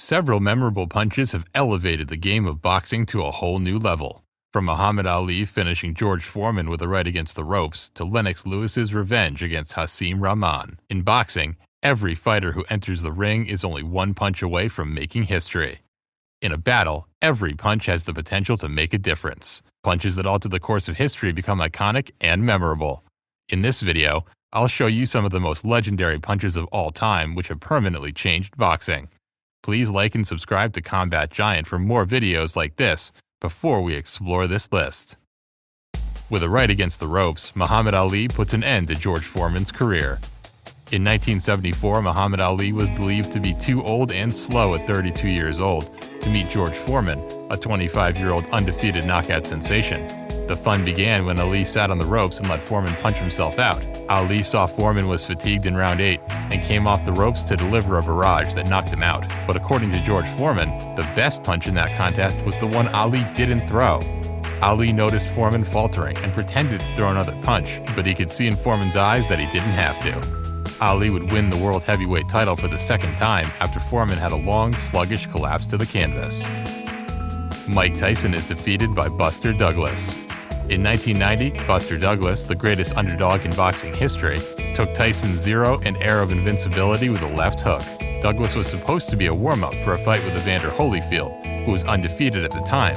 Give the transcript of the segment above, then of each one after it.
Several memorable punches have elevated the game of boxing to a whole new level. From Muhammad Ali finishing George Foreman with a right against the ropes to Lennox Lewis's revenge against Hasim Rahman. In boxing, every fighter who enters the ring is only one punch away from making history. In a battle, every punch has the potential to make a difference. Punches that alter the course of history become iconic and memorable. In this video, I'll show you some of the most legendary punches of all time which have permanently changed boxing. Please like and subscribe to Combat Giant for more videos like this before we explore this list. With a right against the ropes, Muhammad Ali puts an end to George Foreman's career. In 1974, Muhammad Ali was believed to be too old and slow at 32 years old to meet George Foreman, a 25-year-old undefeated knockout sensation. The fun began when Ali sat on the ropes and let Foreman punch himself out. Ali saw Foreman was fatigued in round 8 and came off the ropes to deliver a barrage that knocked him out. But according to George Foreman, the best punch in that contest was the one Ali didn't throw. Ali noticed Foreman faltering and pretended to throw another punch, but he could see in Foreman's eyes that he didn't have to. Ali would win the world heavyweight title for the second time after Foreman had a long, sluggish collapse to the canvas. Mike Tyson is defeated by Buster Douglas. In 1990, Buster Douglas, the greatest underdog in boxing history, took Tyson's zero and air of invincibility with a left hook. Douglas was supposed to be a warm-up for a fight with Evander Holyfield, who was undefeated at the time.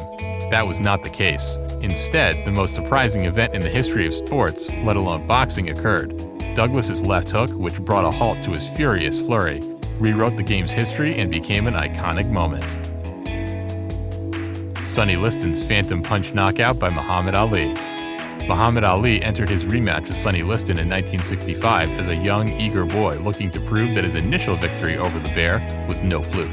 That was not the case. Instead, the most surprising event in the history of sports, let alone boxing, occurred. Douglas's left hook, which brought a halt to his furious flurry, rewrote the game's history and became an iconic moment. Sonny Liston's Phantom Punch knockout by Muhammad Ali. Muhammad Ali entered his rematch with Sonny Liston in 1965 as a young, eager boy looking to prove that his initial victory over the Bear was no fluke.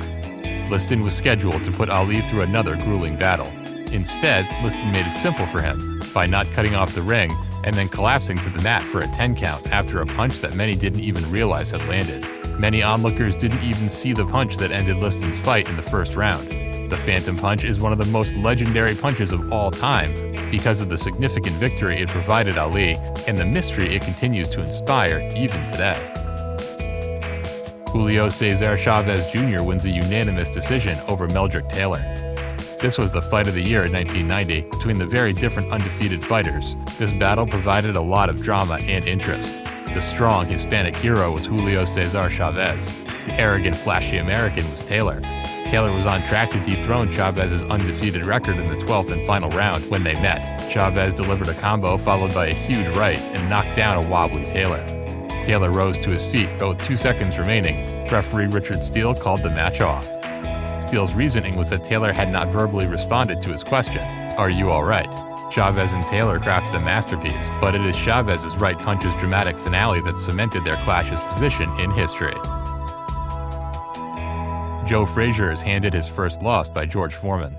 Liston was scheduled to put Ali through another grueling battle. Instead, Liston made it simple for him by not cutting off the ring and then collapsing to the mat for a 10 count after a punch that many didn't even realize had landed. Many onlookers didn't even see the punch that ended Liston's fight in the first round. The Phantom Punch is one of the most legendary punches of all time because of the significant victory it provided Ali and the mystery it continues to inspire even today. Julio Cesar Chavez Jr. wins a unanimous decision over Meldrick Taylor. This was the fight of the year in 1990 between the very different undefeated fighters. This battle provided a lot of drama and interest. The strong Hispanic hero was Julio Cesar Chavez. The arrogant, flashy American was Taylor. Taylor was on track to dethrone Chavez's undefeated record in the 12th and final round when they met. Chavez delivered a combo followed by a huge right and knocked down a wobbly Taylor. Taylor rose to his feet, but with 2 seconds remaining, referee Richard Steele called the match off. Steele's reasoning was that Taylor had not verbally responded to his question, "Are you all right?" Chavez and Taylor crafted a masterpiece, but it is Chavez's right punch's dramatic finale that cemented their clash's position in history. Joe Frazier is handed his first loss by George Foreman.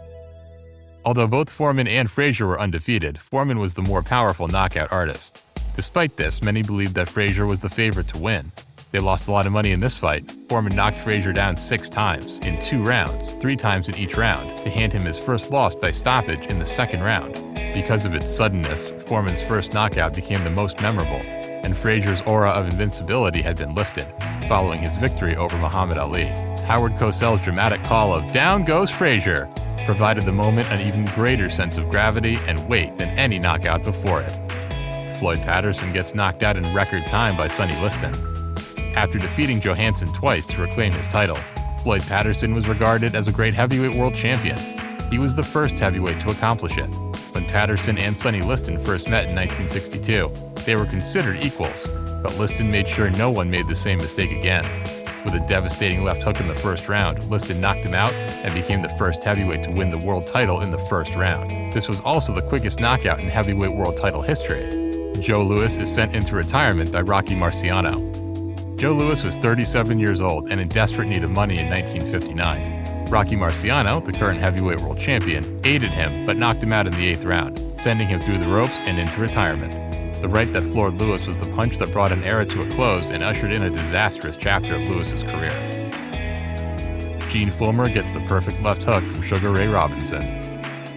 Although both Foreman and Frazier were undefeated, Foreman was the more powerful knockout artist. Despite this, many believed that Frazier was the favorite to win. They lost a lot of money in this fight. Foreman knocked Frazier down 6 times, in 2 rounds, 3 times in each round, to hand him his first loss by stoppage in the second round. Because of its suddenness, Foreman's first knockout became the most memorable, and Frazier's aura of invincibility had been lifted, following his victory over Muhammad Ali. Howard Cosell's dramatic call of "Down goes Frazier" provided the moment an even greater sense of gravity and weight than any knockout before it. Floyd Patterson gets knocked out in record time by Sonny Liston. After defeating Johansson twice to reclaim his title, Floyd Patterson was regarded as a great heavyweight world champion. He was the first heavyweight to accomplish it. When Patterson and Sonny Liston first met in 1962, they were considered equals, but Liston made sure no one made the same mistake again. With a devastating left hook in the first round, Liston knocked him out and became the first heavyweight to win the world title in the first round. This was also the quickest knockout in heavyweight world title history. Joe Louis is sent into retirement by Rocky Marciano. Joe Louis was 37 years old and in desperate need of money in 1959. Rocky Marciano, the current heavyweight world champion, aided him but knocked him out in the 8th round, sending him through the ropes and into retirement. The right that floored Louis was the punch that brought an era to a close and ushered in a disastrous chapter of Louis's career. Gene Fullmer gets the perfect left hook from Sugar Ray Robinson.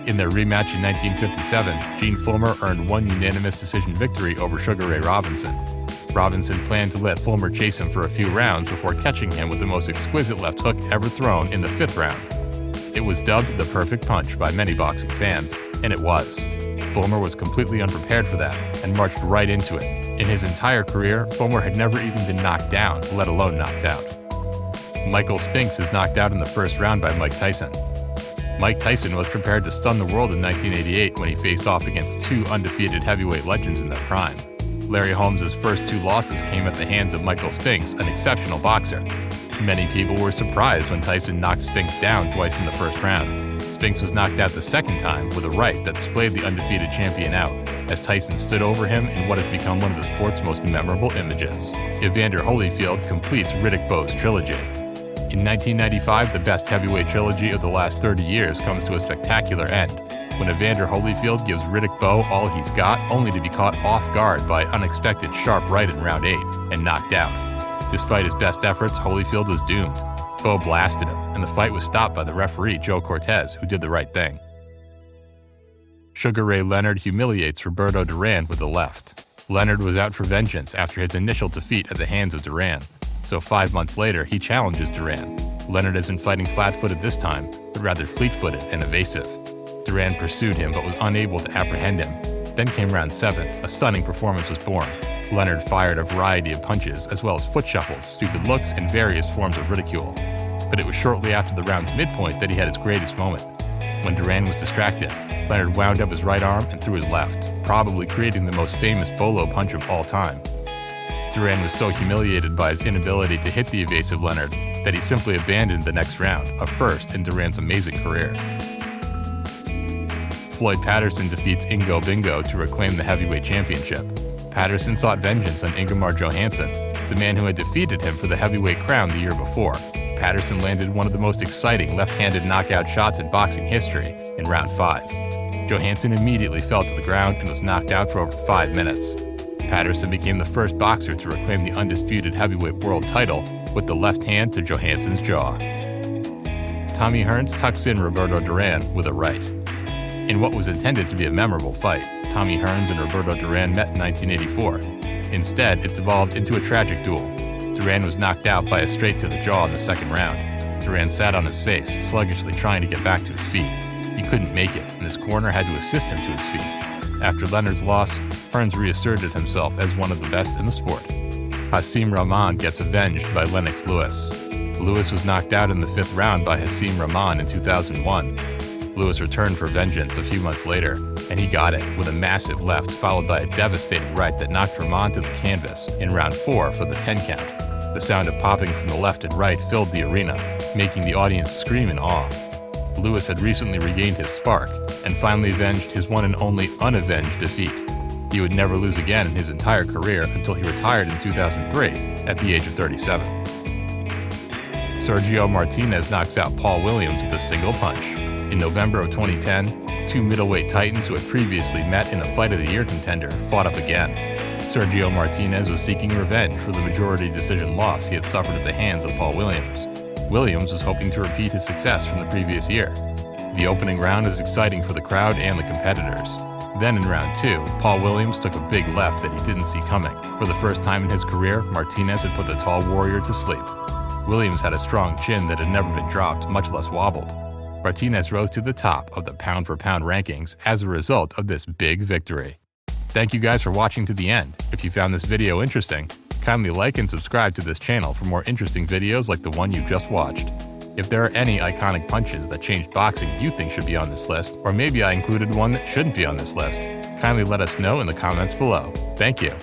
In their rematch in 1957, Gene Fullmer earned one unanimous decision victory over Sugar Ray Robinson. Robinson planned to let Fulmer chase him for a few rounds before catching him with the most exquisite left hook ever thrown in the 5th round. It was dubbed the perfect punch by many boxing fans, and it was. Fulmer was completely unprepared for that and marched right into it. In his entire career, Fulmer had never even been knocked down, let alone knocked out. Michael Spinks is knocked out in the 1st round by Mike Tyson. Mike Tyson was prepared to stun the world in 1988 when he faced off against 2 undefeated heavyweight legends in their prime. Larry Holmes' first 2 losses came at the hands of Michael Spinks, an exceptional boxer. Many people were surprised when Tyson knocked Spinks down twice in the 1st round. Spinks was knocked out the 2nd time with a right that splayed the undefeated champion out, as Tyson stood over him in what has become one of the sport's most memorable images. Evander Holyfield completes Riddick Bowe's trilogy. In 1995, the best heavyweight trilogy of the last 30 years comes to a spectacular end, when Evander Holyfield gives Riddick Bowe all he's got, only to be caught off guard by an unexpected sharp right in round 8 and knocked out. Despite his best efforts, Holyfield was doomed. Bowe blasted him, and the fight was stopped by the referee Joe Cortez, who did the right thing. Sugar Ray Leonard humiliates Roberto Duran with the left. Leonard was out for vengeance after his initial defeat at the hands of Duran, so 5 months later he challenges Duran. Leonard isn't fighting flat-footed this time, but rather fleet-footed and evasive. Duran pursued him but was unable to apprehend him. Then came round 7, a stunning performance was born. Leonard fired a variety of punches, as well as foot shuffles, stupid looks, and various forms of ridicule. But it was shortly after the round's midpoint that he had his greatest moment. When Duran was distracted, Leonard wound up his right arm and threw his left, probably creating the most famous bolo punch of all time. Duran was so humiliated by his inability to hit the evasive Leonard that he simply abandoned the next round, a first in Duran's amazing career. Floyd Patterson defeats Ingo Bingo to reclaim the heavyweight championship. Patterson sought vengeance on Ingemar Johansson, the man who had defeated him for the heavyweight crown the year before. Patterson landed one of the most exciting left-handed knockout shots in boxing history in round 5. Johansson immediately fell to the ground and was knocked out for over 5 minutes. Patterson became the first boxer to reclaim the undisputed heavyweight world title with the left hand to Johansson's jaw. Tommy Hearns tucks in Roberto Duran with a right. In what was intended to be a memorable fight, Tommy Hearns and Roberto Duran met in 1984. Instead, it devolved into a tragic duel. Duran was knocked out by a straight to the jaw in the 2nd round. Duran sat on his face, sluggishly trying to get back to his feet. He couldn't make it, and his corner had to assist him to his feet. After Leonard's loss, Hearns reasserted himself as one of the best in the sport. Hasim Rahman gets avenged by Lennox Lewis. Lewis was knocked out in the 5th round by Hasim Rahman in 2001. Lewis returned for vengeance a few months later, and he got it with a massive left followed by a devastating right that knocked Rahman to the canvas in round 4 for the 10 count. The sound of popping from the left and right filled the arena, making the audience scream in awe. Lewis had recently regained his spark and finally avenged his one and only unavenged defeat. He would never lose again in his entire career until he retired in 2003 at the age of 37. Sergio Martinez knocks out Paul Williams with a single punch. In November of 2010, 2 middleweight titans who had previously met in a Fight of the Year contender fought up again. Sergio Martinez was seeking revenge for the majority decision loss he had suffered at the hands of Paul Williams. Williams was hoping to repeat his success from the previous year. The opening round is exciting for the crowd and the competitors. Then in round 2, Paul Williams took a big left that he didn't see coming. For the first time in his career, Martinez had put the tall warrior to sleep. Williams had a strong chin that had never been dropped, much less wobbled. Martinez rose to the top of the pound-for-pound rankings as a result of this big victory. Thank you guys for watching to the end. If you found this video interesting, kindly like and subscribe to this channel for more interesting videos like the one you just watched. If there are any iconic punches that changed boxing you think should be on this list, or maybe I included one that shouldn't be on this list, kindly let us know in the comments below. Thank you.